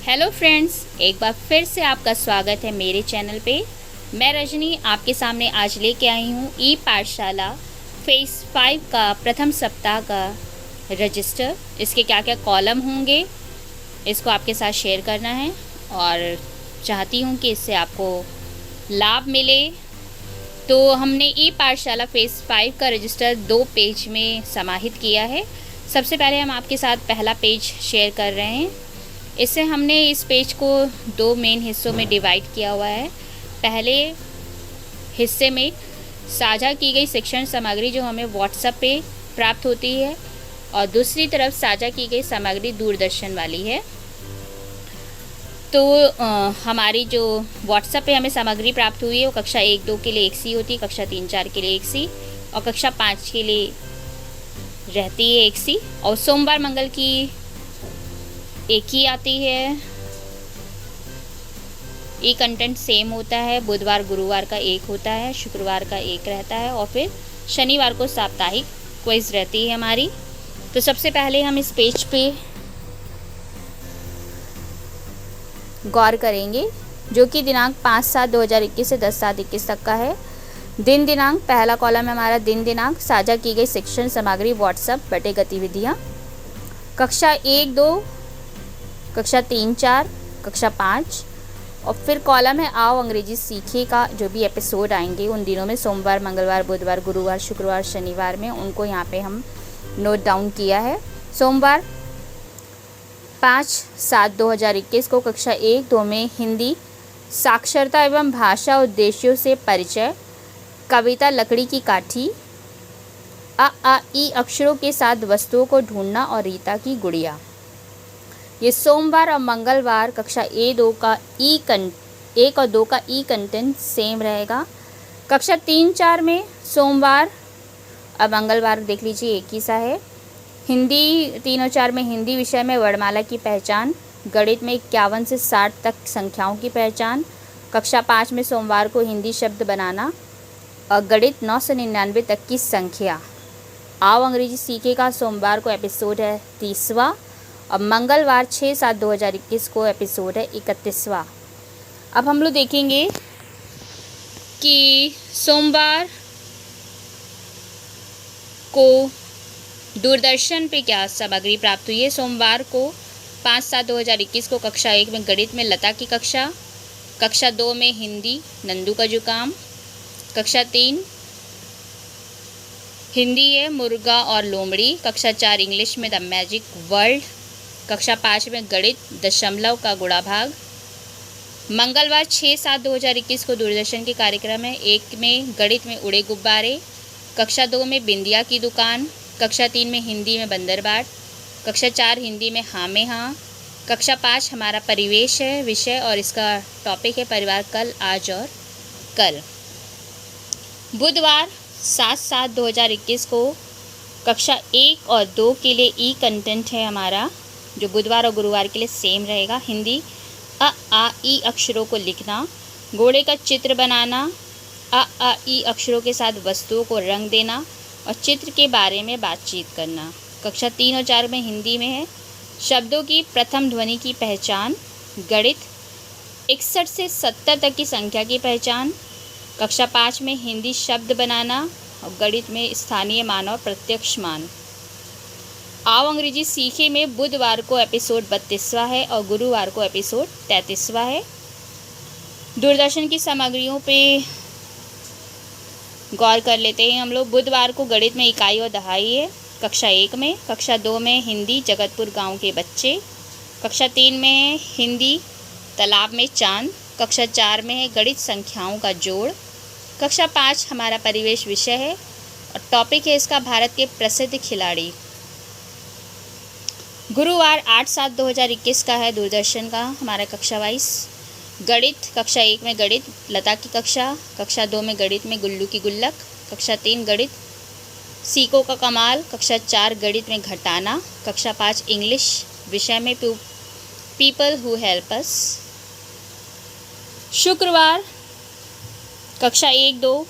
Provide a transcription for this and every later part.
Hello friends, एक बार फिर से आपका स्वागत है मेरे चैनल पे। मैं रजनी आपके सामने आज लेके आई हूँ ई पाठशाला फेज़ 5 का प्रथम सप्ताह का रजिस्टर। इसके क्या क्या कॉलम होंगे इसको आपके साथ शेयर करना है और चाहती हूँ कि इससे आपको लाभ मिले। तो हमने ई पाठशाला फेज़ 5 का रजिस्टर 2 पेज में समाहित किया है। सबसे पहले हम आपके साथ पहला पेज शेयर कर रहे हैं। इससे हमने इस पेज को 2 मेन हिस्सों में डिवाइड किया हुआ है। पहले हिस्से में साझा की गई शिक्षण सामग्री जो हमें व्हाट्सएप पे प्राप्त होती है और दूसरी तरफ साझा की गई सामग्री दूरदर्शन वाली है। तो हमारी जो व्हाट्सएप पे हमें सामग्री प्राप्त हुई है वो कक्षा 1-2 के लिए 1 सी होती है, कक्षा 3-4 के लिए 1 सी और कक्षा 5 के लिए रहती है 1 सी। और सोमवार मंगल की एक ही आती है। ये कंटेंट सेम होता है। बुधवार गुरुवार का एक होता है, शुक्रवार का एक रहता है और फिर शनिवार को साप्ताहिक क्विज रहती है हमारी। तो सबसे पहले हम इस पेज पे गौर करेंगे जो कि दिनांक 5/7/2021 से 10/7/21 तक का है। दिन दिनांक पहला कॉलम है हमारा दिन दिनांक, साझा की गई शिक्षण सामग्री व्हाट्सएप बटे गतिविधियाँ, कक्षा 1-2, कक्षा 3-4, कक्षा 5 और फिर कॉलम है आओ अंग्रेजी सीखे का। जो भी एपिसोड आएंगे उन दिनों में सोमवार मंगलवार बुधवार गुरुवार शुक्रवार शनिवार में उनको यहाँ पे हम नोट डाउन किया है। सोमवार 5/7/2021 को कक्षा 1-2 में हिंदी साक्षरता एवं भाषा उद्देश्यों से परिचय, कविता लकड़ी की काठी, अ आ ई अक्षरों के साथ वस्तुओं को ढूंढना और रीता की गुड़िया। ये सोमवार और मंगलवार कक्षा 1-2 का 1 और 2 का ई कंटेंट सेम रहेगा। कक्षा 3-4 में सोमवार और मंगलवार देख लीजिए एक ही सा है। हिंदी 3 और 4 में हिंदी विषय में वर्णमाला की पहचान, गणित में 51 से 60 तक संख्याओं की पहचान। कक्षा 5 में सोमवार को हिंदी शब्द बनाना और गणित 9 से 99 तक की संख्या। आओ अंग्रेजी सीखेगा सोमवार को एपिसोड है 30वां और मंगलवार 6/7/2021 को एपिसोड है 31वां। अब हम लोग देखेंगे कि सोमवार को दूरदर्शन पे क्या सामग्री प्राप्त हुई है। सोमवार को 5/7/2021 को कक्षा 1 में गणित में लता की कक्षा, कक्षा 2 में हिंदी नंदू का जुकाम, कक्षा 3 हिंदी है मुर्गा और लोमड़ी, कक्षा 4 इंग्लिश में द मैजिक वर्ल्ड, कक्षा 5 में गणित दशमलव का गुणा भाग। मंगलवार 6/7/2021 को दूरदर्शन के कार्यक्रम है। 1 में गणित में उड़े गुब्बारे, कक्षा 2 में बिंदिया की दुकान, कक्षा 3 में हिंदी में बंदरबाट, कक्षा 4 हिंदी में हाँ में हाँ, कक्षा 5 हमारा परिवेश है विषय और इसका टॉपिक है परिवार कल आज और कल। बुधवार 7/7/2021 को कक्षा 1 और 2 के लिए ई कंटेंट है हमारा जो बुधवार और गुरुवार के लिए सेम रहेगा। हिंदी अ आ ई अक्षरों को लिखना, घोड़े का चित्र बनाना, अ आ ई अक्षरों के साथ वस्तुओं को रंग देना और चित्र के बारे में बातचीत करना। कक्षा 3 और 4 में हिंदी में है शब्दों की प्रथम ध्वनि की पहचान, गणित 61 से 70 तक की संख्या की पहचान। कक्षा 5 में हिंदी शब्द बनाना और गणित में स्थानीय मान और प्रत्यक्ष मान। आओ अंग्रेजी सीखे में बुधवार को एपिसोड 32वां है और गुरुवार को एपिसोड 33वां है। दूरदर्शन की सामग्रियों पे गौर कर लेते हैं हम लोग। बुधवार को गणित में इकाई और दहाई है कक्षा 1 में, कक्षा 2 में हिंदी जगतपुर गांव के बच्चे, कक्षा 3 में है हिंदी तालाब में चांद, कक्षा 4 में है गणित संख्याओं का जोड़, कक्षा 5 हमारा परिवेश विषय है और टॉपिक है इसका भारत के प्रसिद्ध खिलाड़ी। गुरुवार 8/7/2021 का है दूरदर्शन का हमारा कक्षा वाइज। गणित कक्षा 1 में गणित लता की कक्षा, कक्षा 2 में गणित में गुल्लू की गुल्लक, कक्षा 3 गणित सीको का कमाल, कक्षा 4 गणित में घटाना, कक्षा 5 इंग्लिश विषय में पीपल हु हेल्प अस। शुक्रवार कक्षा 1-2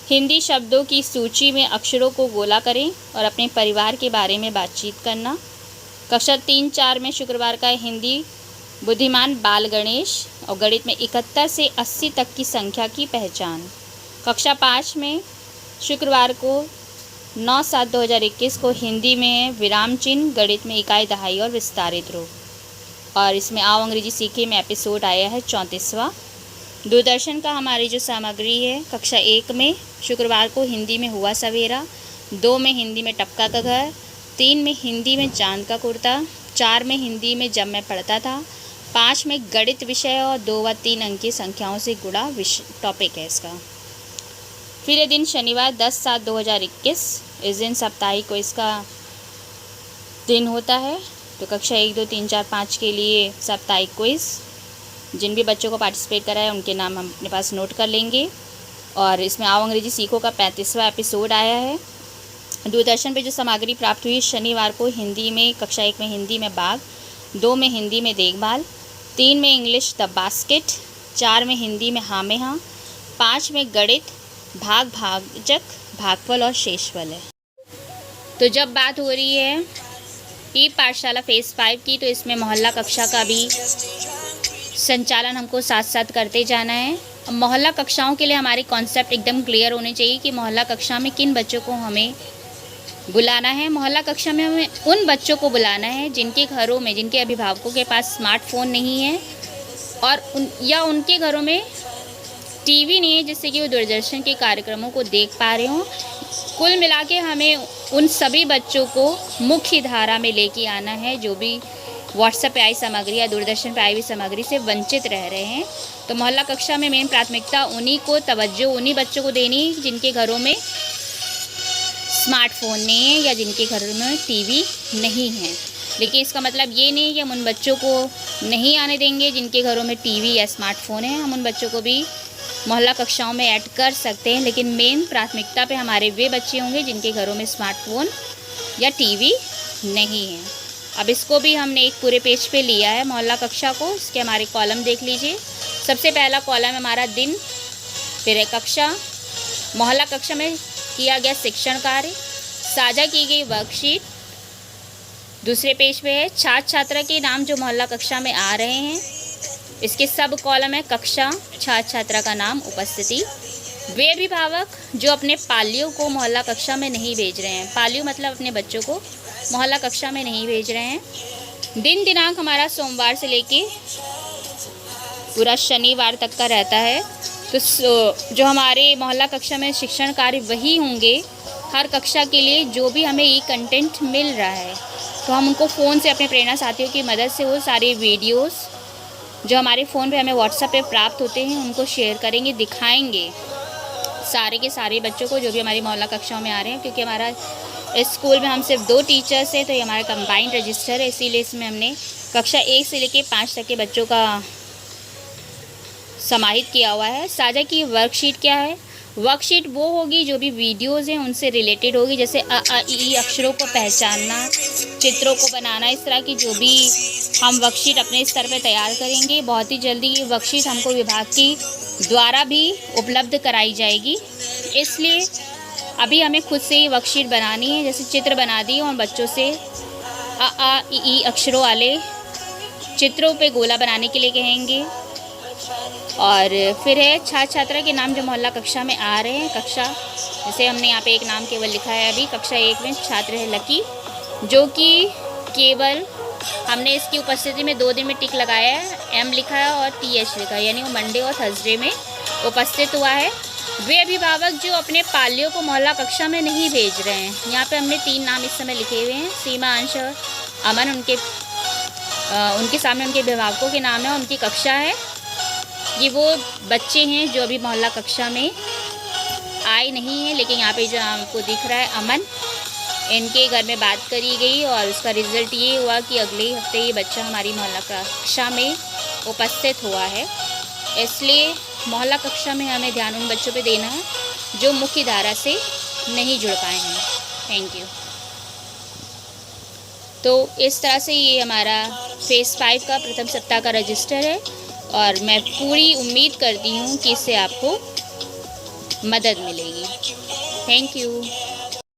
हिंदी शब्दों की सूची में अक्षरों को गोला करें और अपने परिवार के बारे में बातचीत करना। कक्षा 3-4 में शुक्रवार का हिंदी बुद्धिमान बाल गणेश और गणित में 71 से 80 तक की संख्या की पहचान। कक्षा 5 में शुक्रवार को 9/7/2021 को हिंदी में विराम चिन्ह, गणित में इकाई दहाई और विस्तारित रूप। और इसमें आओ अंग्रेजी सीखे में एपिसोड आया है 34वां। दूरदर्शन का हमारी जो सामग्री है, कक्षा 1 में शुक्रवार को हिंदी में हुआ सवेरा, 2 में हिंदी में टपका का घर, 3 में हिंदी में चांद का कुर्ता, 4 में हिंदी में जब मैं पढ़ता था, 5 में गणित विषय और 2 व 3 अंक की संख्याओं से जुड़ा टॉपिक है इसका। फिर ये दिन शनिवार 10/7/2021, इस दिन साप्ताहिक को इसका दिन होता है। तो कक्षा 1, 2, 3, 4, 5 के लिए साप्ताहिक क्विज, जिन भी बच्चों को पार्टिसिपेट करा है उनके नाम हम अपने पास नोट कर लेंगे। और इसमें आओ अंग्रेजी सीखो का 35वां एपिसोड आया है। दूरदर्शन पे जो सामग्री प्राप्त हुई, शनिवार को हिंदी में कक्षा 1 में हिंदी में बाग, 2 में हिंदी में देखभाल, 3 में इंग्लिश द बास्केट, 4 में हिंदी में हाँ में हाँ, 5 में गणित भाग भाजक भागफल और शेषफल है। तो जब बात हो रही है ई पाठशाला फेज़ 5 की, तो इसमें मोहल्ला कक्षा का भी संचालन हमको साथ साथ करते जाना है। मोहल्ला कक्षाओं के लिए हमारे कॉन्सेप्ट एकदम क्लियर होने चाहिए कि मोहल्ला कक्षा में किन बच्चों को हमें बुलाना है। मोहल्ला कक्षा में हमें उन बच्चों को बुलाना है जिनके घरों में, जिनके अभिभावकों के पास स्मार्टफोन नहीं है और उनके घरों में टीवी नहीं है जिससे कि वो दूरदर्शन के कार्यक्रमों को देख पा रहे हों। कुल मिला के हमें उन सभी बच्चों को मुख्य धारा में लेके आना है जो भी व्हाट्सएप पे आई सामग्री या दूरदर्शन पे आई हुई सामग्री से वंचित रह रहे हैं। तो मोहल्ला कक्षा में मेन प्राथमिकता उन्हीं को तवज्जो, उन्हीं बच्चों को देनी जिनके घरों में स्मार्टफोन नहीं है या जिनके घरों में टीवी नहीं है। लेकिन इसका मतलब ये नहीं कि हम उन बच्चों को नहीं आने देंगे जिनके घरों में टीवी या स्मार्टफोन है। हम उन बच्चों को भी मोहल्ला कक्षाओं में ऐड कर सकते हैं, लेकिन मेन प्राथमिकता पे हमारे वे बच्चे होंगे जिनके घरों में स्मार्टफोन या टीवी नहीं है। अब इसको भी हमने एक पूरे पेज पे लिया है मोहल्ला कक्षा को। इसके हमारे कॉलम देख लीजिए। सबसे पहला कॉलम है हमारा दिन, फिर है कक्षा, मोहल्ला कक्षा में किया गया शिक्षण कार्य, साझा की गई वर्कशीट। दूसरे पेज पे है छात्र छात्रा के नाम जो मोहल्ला कक्षा में आ रहे हैं। इसके सब कॉलम है कक्षा, छात्र छात्रा का नाम, उपस्थिति। वे अभिभावक जो अपने पालियों को मोहल्ला कक्षा में नहीं भेज रहे हैं, पालियों मतलब अपने बच्चों को मोहल्ला कक्षा में नहीं भेज रहे हैं। दिन दिनांक हमारा सोमवार से लेके पूरा शनिवार तक का रहता है। तो जो हमारे मोहल्ला कक्षा में शिक्षण कार्य वही होंगे हर कक्षा के लिए जो भी हमें ये कंटेंट मिल रहा है। तो हम उनको फ़ोन से अपने प्रेरणा साथियों की मदद से वो सारे वीडियोस जो हमारे फ़ोन पे हमें व्हाट्सएप पे प्राप्त होते हैं उनको शेयर करेंगे, दिखाएंगे सारे के सारे बच्चों को जो भी हमारी मोहल्ला कक्षाओं में आ रहे हैं। क्योंकि हमारा इस स्कूल में हम सिर्फ 2 टीचर्स हैं, तो ये हमारा कंबाइंड रजिस्टर है। इसीलिए इसमें हमने कक्षा 1 से लेके 5 तक के बच्चों का समाहित किया हुआ है। साझा की वर्कशीट क्या है? वर्कशीट वो होगी जो भी वीडियोज़ हैं उनसे रिलेटेड होगी, जैसे अ आ इ ई अक्षरों को पहचानना, चित्रों को बनाना, इस तरह की जो भी हम वर्कशीट अपने स्तर पर तैयार करेंगे। बहुत ही जल्दी ये वर्कशीट हमको विभाग की द्वारा भी उपलब्ध कराई जाएगी। इसलिए अभी हमें खुद से ही वर्कशीट बनानी है। जैसे चित्र बना दिए और बच्चों से अ आ इ ई अक्षरों वाले चित्रों पे गोला बनाने के लिए कहेंगे। और फिर है छात्र छात्रा के नाम जो मोहल्ला कक्षा में आ रहे हैं। कक्षा जैसे हमने यहाँ पे एक नाम केवल लिखा है अभी। कक्षा 1 में छात्र है लकी, जो कि केवल हमने इसकी उपस्थिति में 2 दिन में टिक लगाया है, एम लिखा है और TH लिखा है, यानी वो मंडे और थर्सडे में उपस्थित हुआ है। वे अभिभावक जो अपने पालियों को मोहल्ला कक्षा में नहीं भेज रहे हैं, यहाँ पे हमने 3 नाम इस समय लिखे हुए हैं, सीमा, अंश और अमन। उनके सामने उनके अभिभावकों के नाम है, उनकी कक्षा है। ये वो बच्चे हैं जो अभी मोहल्ला कक्षा में आए नहीं हैं, लेकिन यहाँ पे जो आपको दिख रहा है अमन, इनके घर में बात करी गई और उसका रिज़ल्ट ये हुआ कि अगले हफ्ते ये बच्चा हमारी मोहल्ला कक्षा में उपस्थित हुआ है। इसलिए मोहल्ला कक्षा में हमें ध्यान उन बच्चों पे देना है जो मुख्य धारा से नहीं जुड़ पाए हैं। Thank you. तो इस तरह से ये हमारा फेज़ 5 का प्रथम सप्ताह का रजिस्टर है और मैं पूरी उम्मीद करती हूँ कि इससे आपको मदद मिलेगी। Thank you.